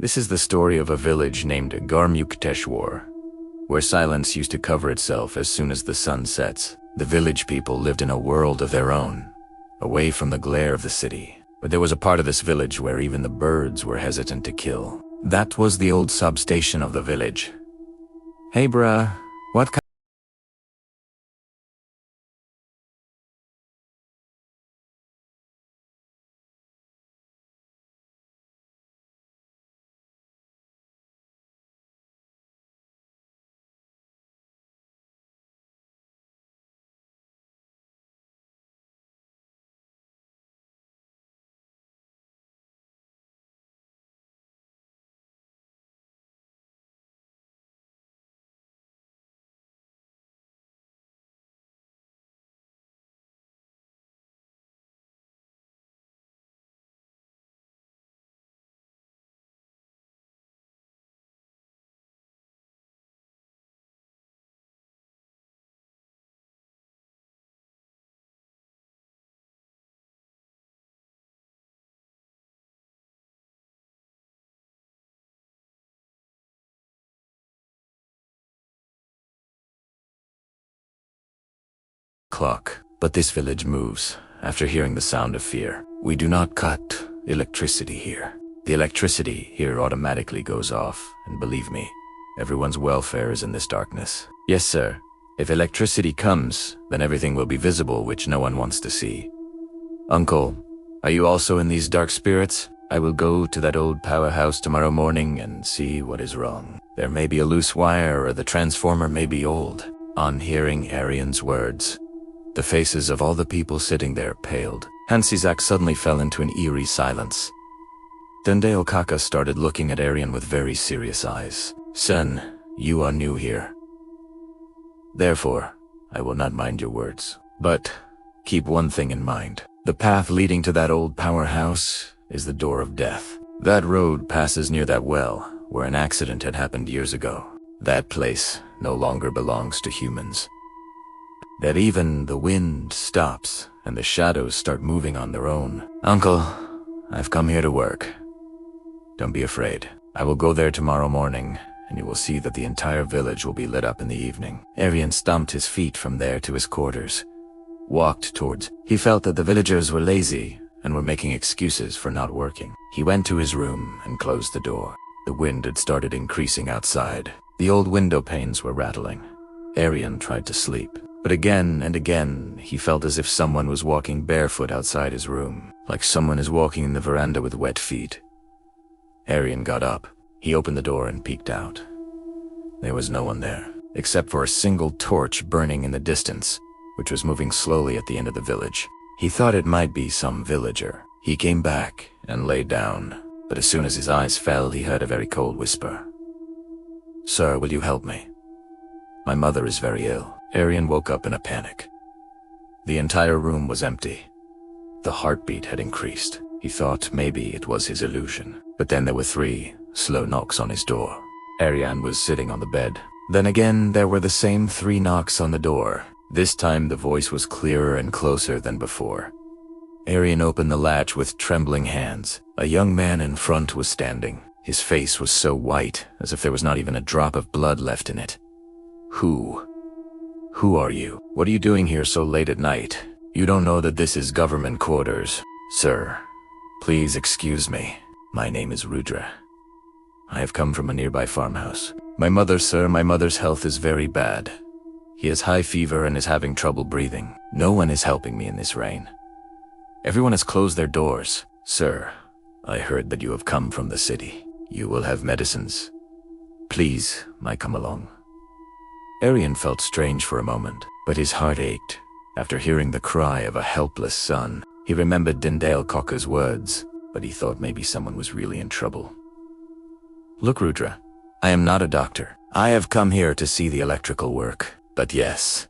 This is the story of a village named Garmukteshwar, where silence used to cover itself as soon as the sun sets. The village people lived in a world of their own, away from the glare of the city. But there was a part of this village where even the birds were hesitant to kill. That was the old substation of the village. Hey bruh, what kind clock? But this village moves after hearing the sound of fear. We do not cut electricity here. The electricity here automatically goes off, and believe me, everyone's welfare is in this darkness. Yes, sir. If electricity comes, then everything will be visible, which no one wants to see. Uncle, are you also in these dark spirits? I will go to that old powerhouse tomorrow morning and see what is wrong. There may be a loose wire, or the transformer may be old. On hearing Arian's words, the faces of all the people sitting there paled. Hansizak suddenly fell into an eerie silence. Dendale Kaka started looking at Arian with very serious eyes. Son, you are new here. Therefore, I will not mind your words. But keep one thing in mind. The path leading to that old powerhouse is the door of death. That road passes near that well, where an accident had happened years ago. That place no longer belongs to humans. That even the wind stops and the shadows start moving on their own. Uncle, I've come here to work. Don't be afraid. I will go there tomorrow morning, and you will see that the entire village will be lit up in the evening. Arian stomped his feet from there to his quarters, walked towards. He felt that the villagers were lazy and were making excuses for not working. He went to his room and closed the door. The wind had started increasing outside. The old window panes were rattling. Arian tried to sleep, but again and again he felt as if someone was walking barefoot outside his room, like someone is walking in the veranda with wet feet. Arian got up. He opened the door and peeked out. There was no one there, except for a single torch burning in the distance, which was moving slowly at the end of the village. He thought it might be some villager. He came back and lay down, but as soon as his eyes fell, he heard a very cold whisper. Sir, will you help me? My mother is very ill. Arian woke up in a panic. The entire room was empty. The heartbeat had increased. He thought maybe it was his illusion. But then there were 3 slow knocks on his door. Arian was sitting on the bed. Then again, there were the same 3 knocks on the door. This time the voice was clearer and closer than before. Arian opened the latch with trembling hands. A young man in front was standing. His face was so white, as if there was not even a drop of blood left in it. Who are you? What are you doing here so late at night? You don't know that this is government quarters. Sir, please excuse me. My name is Rudra. I have come from a nearby farmhouse. My mother's health is very bad. He has high fever and is having trouble breathing. No one is helping me in this rain. Everyone has closed their doors. Sir, I heard that you have come from the city. You will have medicines. Please, come along. Arian felt strange for a moment, but his heart ached. After hearing the cry of a helpless son, he remembered Dendale Kaka's words, but he thought maybe someone was really in trouble. Look, Rudra, I am not a doctor. I have come here to see the electrical work. But yes,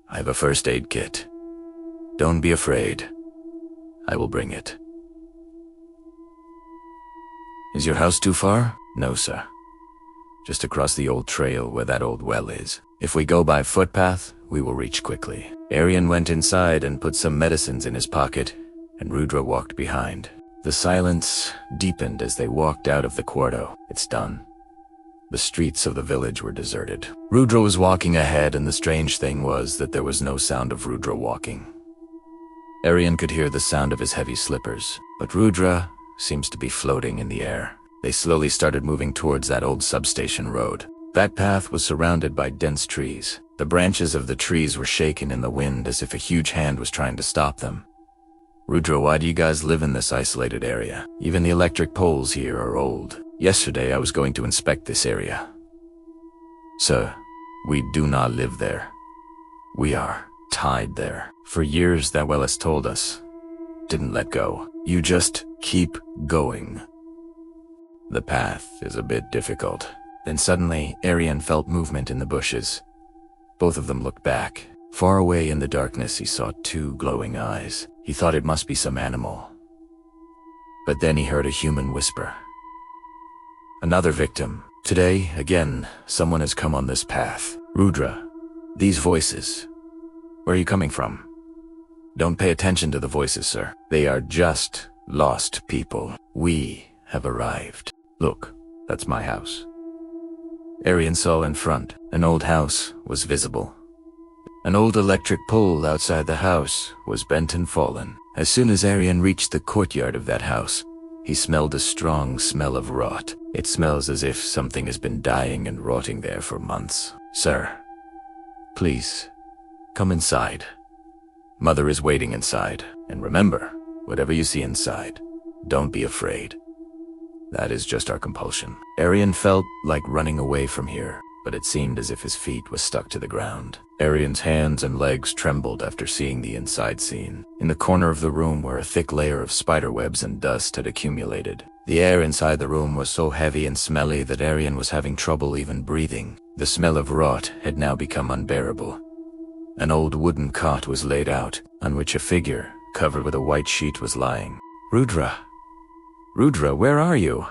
I have a first aid kit. Don't be afraid. I will bring it. Is your house too far? No, sir. Just across the old trail where that old well is. If we go by footpath, we will reach quickly. Arian went inside and put some medicines in his pocket, and Rudra walked behind. The silence deepened as they walked out of the quarto. It's done. The streets of the village were deserted. Rudra was walking ahead, and the strange thing was that there was no sound of Rudra walking. Aryan could hear the sound of his heavy slippers, but Rudra seems to be floating in the air. They slowly started moving towards that old substation road. That path was surrounded by dense trees. The branches of the trees were shaken in the wind as if a huge hand was trying to stop them. Rudra, why do you guys live in this isolated area? Even the electric poles here are old. Yesterday I was going to inspect this area. Sir, we do not live there. We are tied there. For years that well has told us. Didn't let go. You just keep going. The path is a bit difficult. Then suddenly, Aryan felt movement in the bushes. Both of them looked back. Far away in the darkness, he saw two glowing eyes. He thought it must be some animal. But then he heard a human whisper. Another victim. Today, again, someone has come on this path. Rudra, these voices. Where are you coming from? Don't pay attention to the voices, sir. They are just lost people. We have arrived. Look, that's my house. Aryan saw in front. An old house was visible. An old electric pole outside the house was bent and fallen. As soon as Aryan reached the courtyard of that house, he smelled a strong smell of rot. It smells as if something has been dying and rotting there for months. Sir, please, come inside. Mother is waiting inside. And remember, whatever you see inside, don't be afraid. That is just our compulsion. Aryan felt like running away from here, but it seemed as if his feet were stuck to the ground. Aryan's hands and legs trembled after seeing the inside scene. In the corner of the room where a thick layer of spiderwebs and dust had accumulated. The air inside the room was so heavy and smelly that Aryan was having trouble even breathing. The smell of rot had now become unbearable. An old wooden cot was laid out, on which a figure, covered with a white sheet, was lying. Rudra! Rudra, where are you?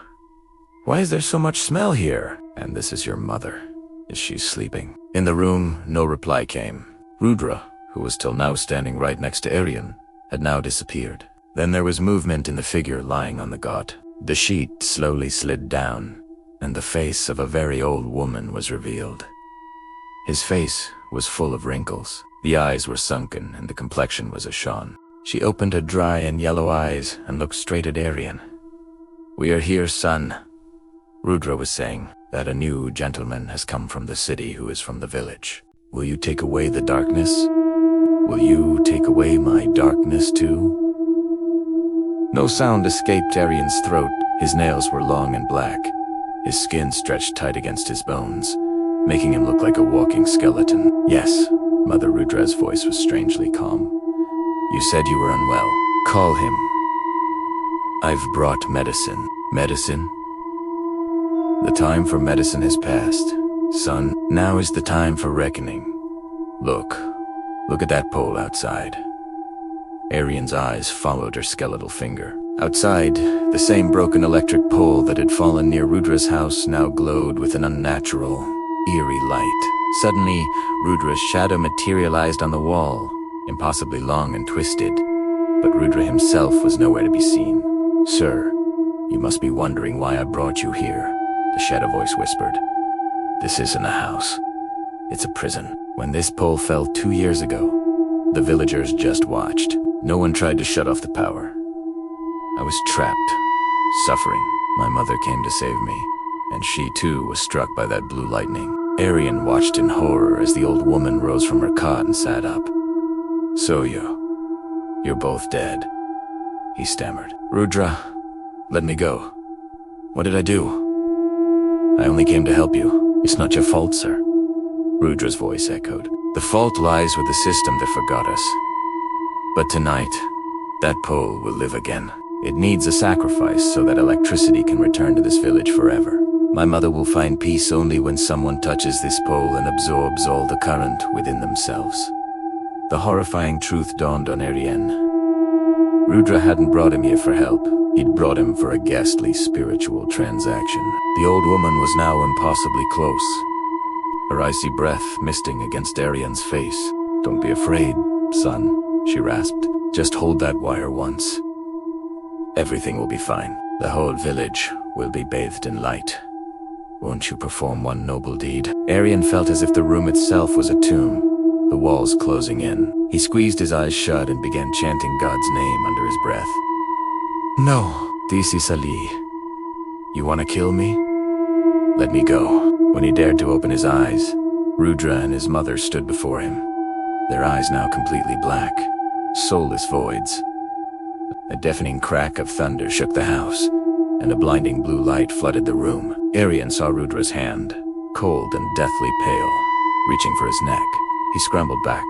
Why is there so much smell here? And this is your mother. Is she sleeping? In the room, no reply came. Rudra, who was till now standing right next to Aryan, had now disappeared. Then there was movement in the figure lying on the cot. The sheet slowly slid down, and the face of a very old woman was revealed. His face was full of wrinkles. The eyes were sunken, and the complexion was ashen. She opened her dry and yellow eyes and looked straight at Aryan. We are here, son, Rudra was saying, that a new gentleman has come from the city who is from the village. Will you take away the darkness? Will you take away my darkness too? No sound escaped Aryan's throat. His nails were long and black. His skin stretched tight against his bones, making him look like a walking skeleton. Yes, Mother Rudra's voice was strangely calm. You said you were unwell. Call him. I've brought medicine. Medicine? The time for medicine has passed. Son, now is the time for reckoning. Look at that pole outside. Aryan's eyes followed her skeletal finger. Outside, the same broken electric pole that had fallen near Rudra's house now glowed with an unnatural, eerie light. Suddenly, Rudra's shadow materialized on the wall, impossibly long and twisted, but Rudra himself was nowhere to be seen. Sir, you must be wondering why I brought you here, the shadow voice whispered. This isn't a house. It's a prison. When this pole fell 2 years ago, the villagers just watched. No one tried to shut off the power. I was trapped, suffering. My mother came to save me, and she too was struck by that blue lightning. Aryan watched in horror as the old woman rose from her cot and sat up. So you're both dead, he stammered. Rudra, let me go. What did I do? I only came to help you. It's not your fault, sir. Rudra's voice echoed. The fault lies with the system that forgot us. But tonight, that pole will live again. It needs a sacrifice so that electricity can return to this village forever. My mother will find peace only when someone touches this pole and absorbs all the current within themselves. The horrifying truth dawned on Aryan. Rudra hadn't brought him here for help. He'd brought him for a ghastly spiritual transaction. The old woman was now impossibly close, her icy breath misting against Aryan's face. Don't be afraid, son, she rasped. Just hold that wire once. Everything will be fine. The whole village will be bathed in light. Won't you perform one noble deed? Arian felt as if the room itself was a tomb, the walls closing in. He squeezed his eyes shut and began chanting God's name under his breath. No, Disi Sali. You want to kill me? Let me go. When he dared to open his eyes, Rudra and his mother stood before him, their eyes now completely black, soulless voids. A deafening crack of thunder shook the house, and a blinding blue light flooded the room. Arian saw Rudra's hand, cold and deathly pale, reaching for his neck. He scrambled back,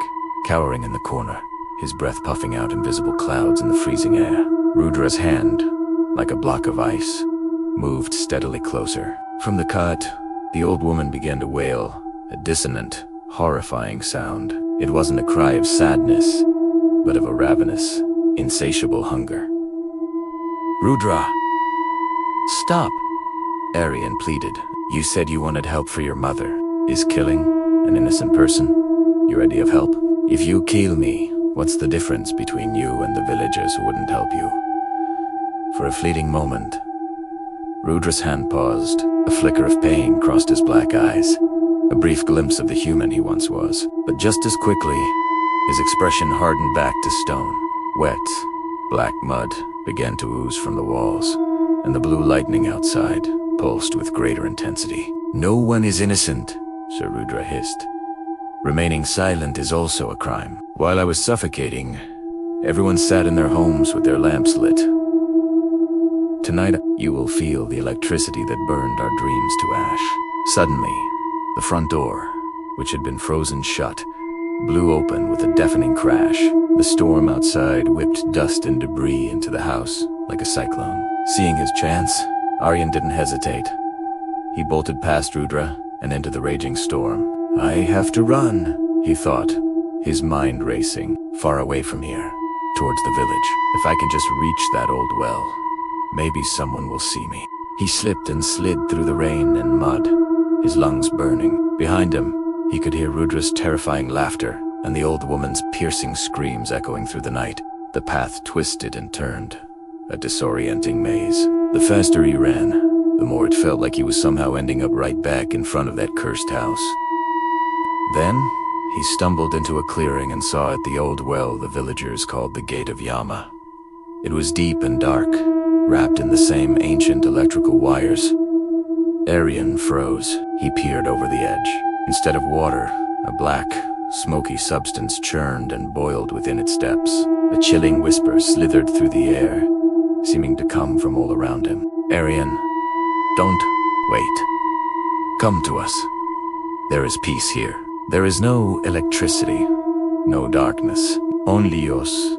cowering in the corner, his breath puffing out invisible clouds in the freezing air. Rudra's hand, like a block of ice, moved steadily closer. From the cot, the old woman began to wail, a dissonant, horrifying sound. It wasn't a cry of sadness, but of a ravenous, insatiable hunger. Rudra! Stop! Arian pleaded. You said you wanted help for your mother. Is killing an innocent person your idea of help? If you kill me, what's the difference between you and the villagers who wouldn't help you? For a fleeting moment, Rudra's hand paused. A flicker of pain crossed his black eyes, a brief glimpse of the human he once was. But just as quickly, his expression hardened back to stone. Wet, black mud began to ooze from the walls, and the blue lightning outside pulsed with greater intensity. No one is innocent, Sir Rudra hissed. Remaining silent is also a crime. While I was suffocating, everyone sat in their homes with their lamps lit. Tonight, you will feel the electricity that burned our dreams to ash. Suddenly, the front door, which had been frozen shut, blew open with a deafening crash. The storm outside whipped dust and debris into the house like a cyclone. Seeing his chance, Aryan didn't hesitate. He bolted past Rudra and into the raging storm. I have to run, he thought, his mind racing, far away from here, towards the village. If I can just reach that old well, maybe someone will see me. He slipped and slid through the rain and mud, his lungs burning. Behind him, he could hear Rudra's terrifying laughter and the old woman's piercing screams echoing through the night. The path twisted and turned, a disorienting maze. The faster he ran, the more it felt like he was somehow ending up right back in front of that cursed house. Then, he stumbled into a clearing and saw at the old well the villagers called the Gate of Yama. It was deep and dark, wrapped in the same ancient electrical wires. Arian froze. He peered over the edge. Instead of water, a black, smoky substance churned and boiled within its depths. A chilling whisper slithered through the air, seeming to come from all around him. Arian, don't wait. Come to us. There is peace here. There is no electricity, no darkness, only us.